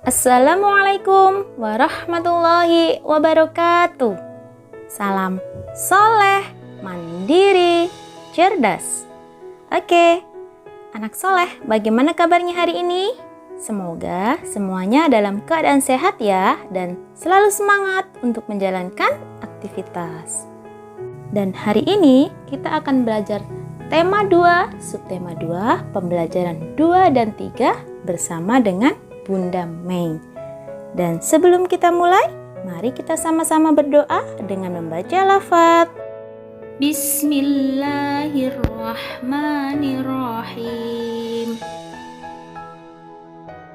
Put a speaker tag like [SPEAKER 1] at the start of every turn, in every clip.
[SPEAKER 1] Assalamualaikum warahmatullahi wabarakatuh. Salam soleh, mandiri, cerdas. Oke, anak soleh, bagaimana kabarnya hari ini? Semoga semuanya dalam keadaan sehat ya, dan selalu semangat untuk menjalankan aktivitas. Dan hari ini kita akan belajar tema 2, subtema 2, pembelajaran 2 dan 3 bersama dengan Bunda Mei. Dan sebelum kita mulai, mari kita sama-sama berdoa dengan membaca lafaz Bismillahirrahmanirrahim.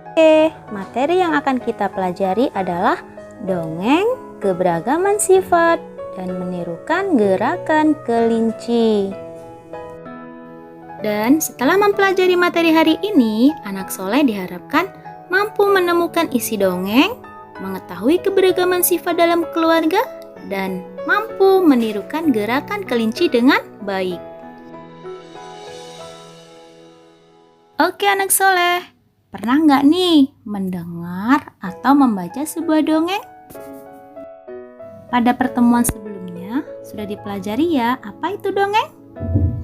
[SPEAKER 1] Oke, materi yang akan kita pelajari adalah dongeng, keberagaman sifat, dan menirukan gerakan kelinci. Dan setelah mempelajari materi hari ini, anak soleh diharapkan mampu menemukan isi dongeng, mengetahui keberagaman sifat dalam keluarga, dan mampu menirukan gerakan kelinci dengan baik. Oke anak soleh, pernah nggak nih mendengar atau membaca sebuah dongeng? Pada pertemuan sebelumnya sudah dipelajari ya, apa itu dongeng?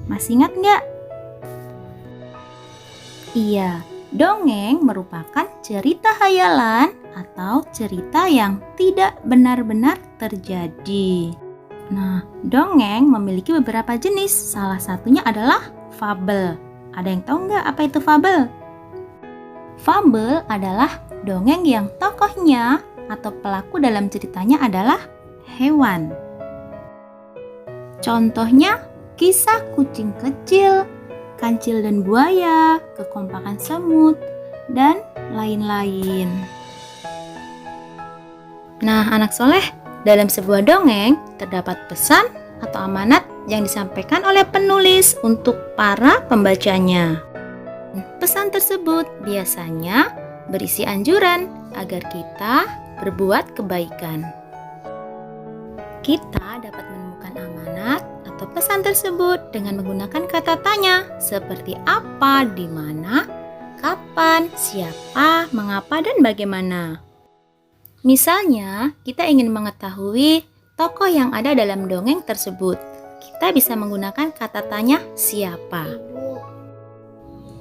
[SPEAKER 1] Masih ingat nggak? Iya, dongeng merupakan cerita hayalan atau cerita yang tidak benar-benar terjadi. Nah, dongeng memiliki beberapa jenis. Salah satunya adalah fabel. Ada yang tahu nggak apa itu fabel? Fabel adalah dongeng yang tokohnya atau pelaku dalam ceritanya adalah hewan. Contohnya, kisah kucing kecil, kancil dan buaya, kekompakan semut, dan lain-lain. Nah, anak soleh, dalam sebuah dongeng terdapat pesan atau amanat yang disampaikan oleh penulis untuk para pembacanya. Pesan tersebut biasanya berisi anjuran agar kita berbuat kebaikan. Kita dapat menemukan amanat atau pesan tersebut dengan menggunakan kata tanya seperti apa, di mana, kapan, siapa, mengapa, dan bagaimana. Misalnya, kita ingin mengetahui tokoh yang ada dalam dongeng tersebut. Kita bisa menggunakan kata tanya siapa.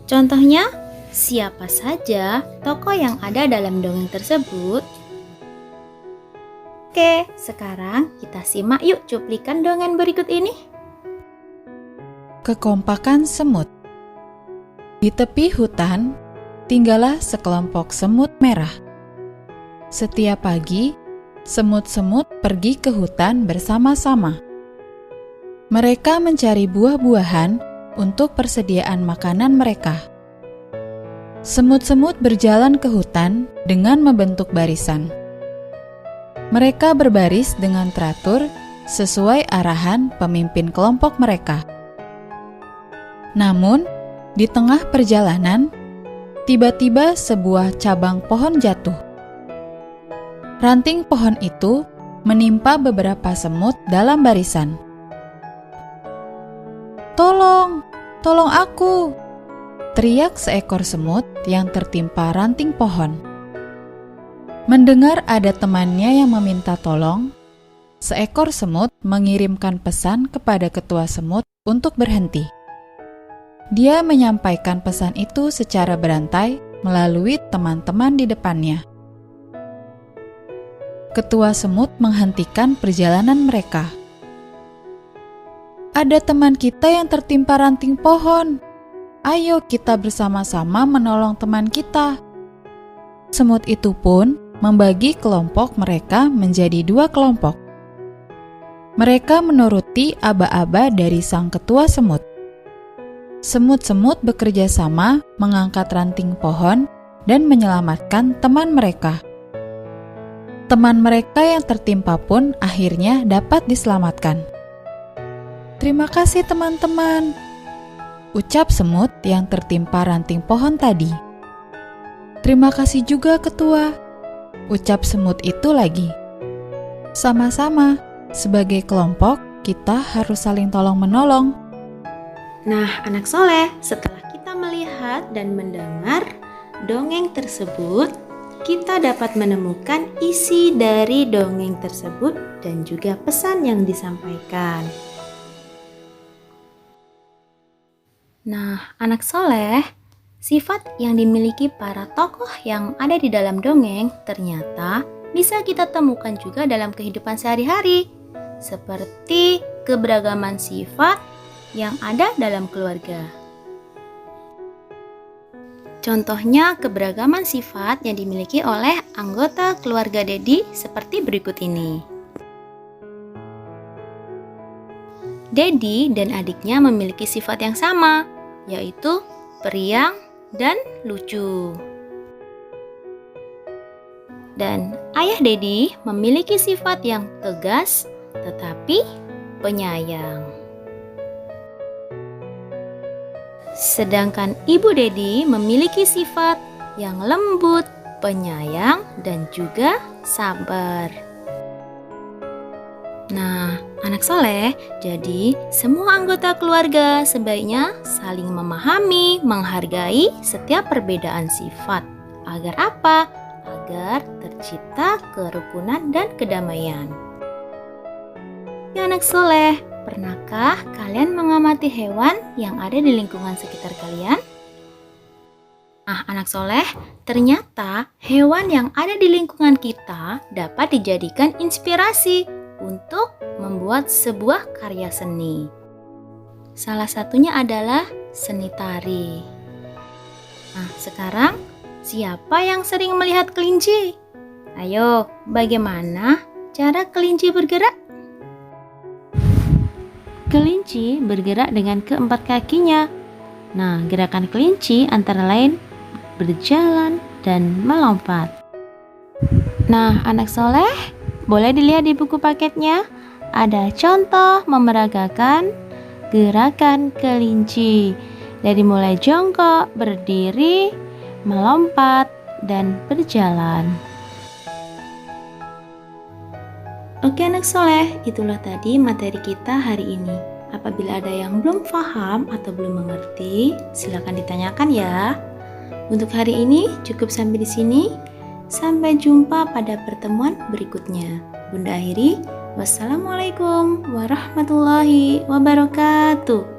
[SPEAKER 1] Contohnya, siapa saja tokoh yang ada dalam dongeng tersebut? Oke, sekarang kita simak yuk cuplikan dongeng berikut ini.
[SPEAKER 2] Kekompakan semut. Di tepi hutan, tinggallah sekelompok semut merah. Setiap pagi, semut-semut pergi ke hutan bersama-sama. Mereka mencari buah-buahan untuk persediaan makanan mereka. Semut-semut berjalan ke hutan dengan membentuk barisan. Mereka berbaris dengan teratur sesuai arahan pemimpin kelompok mereka. Namun, di tengah perjalanan, tiba-tiba sebuah cabang pohon jatuh. Ranting pohon itu menimpa beberapa semut dalam barisan. "Tolong, tolong aku!" teriak seekor semut yang tertimpa ranting pohon. Mendengar ada temannya yang meminta tolong, seekor semut mengirimkan pesan kepada ketua semut untuk berhenti. Dia menyampaikan pesan itu secara berantai melalui teman-teman di depannya. Ketua semut menghentikan perjalanan mereka. "Ada teman kita yang tertimpa ranting pohon. Ayo kita bersama-sama menolong teman kita." Semut itu pun membagi kelompok mereka menjadi 2 kelompok. Mereka menuruti aba-aba dari sang ketua semut. Semut-semut bekerja sama mengangkat ranting pohon dan menyelamatkan teman mereka. Teman mereka yang tertimpa pun akhirnya dapat diselamatkan. "Terima kasih teman-teman," ucap semut yang tertimpa ranting pohon tadi. "Terima kasih juga ketua," ucap semut itu lagi. "Sama-sama, sebagai kelompok kita harus saling tolong-menolong."
[SPEAKER 1] Nah, anak soleh, setelah kita melihat dan mendengar dongeng tersebut, kita dapat menemukan isi dari dongeng tersebut dan juga pesan yang disampaikan. Nah, anak soleh, sifat yang dimiliki para tokoh yang ada di dalam dongeng ternyata bisa kita temukan juga dalam kehidupan sehari-hari, seperti keberagaman sifat yang ada dalam keluarga. Contohnya keberagaman sifat yang dimiliki oleh anggota keluarga Dedi seperti berikut ini. Dedi dan adiknya memiliki sifat yang sama, yaitu periang dan lucu. Dan ayah Dedi memiliki sifat yang tegas tetapi penyayang. Sedangkan ibu Dedi memiliki sifat yang lembut, penyayang, dan juga sabar. Nah, anak soleh, jadi semua anggota keluarga sebaiknya saling memahami, menghargai setiap perbedaan sifat. Agar apa? Agar tercipta kerukunan dan kedamaian. Ya anak soleh, pernahkah kalian mengamati hewan yang ada di lingkungan sekitar kalian? Nah, anak soleh, ternyata hewan yang ada di lingkungan kita dapat dijadikan inspirasi untuk membuat sebuah karya seni. Salah satunya adalah seni tari. Nah, sekarang siapa yang sering melihat kelinci? Ayo, bagaimana cara kelinci bergerak? Kelinci bergerak dengan keempat kakinya. Nah, gerakan kelinci antara lain berjalan dan melompat. Nah, anak soleh, boleh dilihat di buku paketnya. Ada contoh memeragakan gerakan kelinci. Dari mulai jongkok, berdiri, melompat, dan berjalan. Oke anak soleh, itulah tadi materi kita hari ini. Apabila ada yang belum paham atau belum mengerti, silakan ditanyakan ya. Untuk hari ini cukup sampai di sini. Sampai jumpa pada pertemuan berikutnya. Bunda akhiri, wassalamualaikum warahmatullahi wabarakatuh.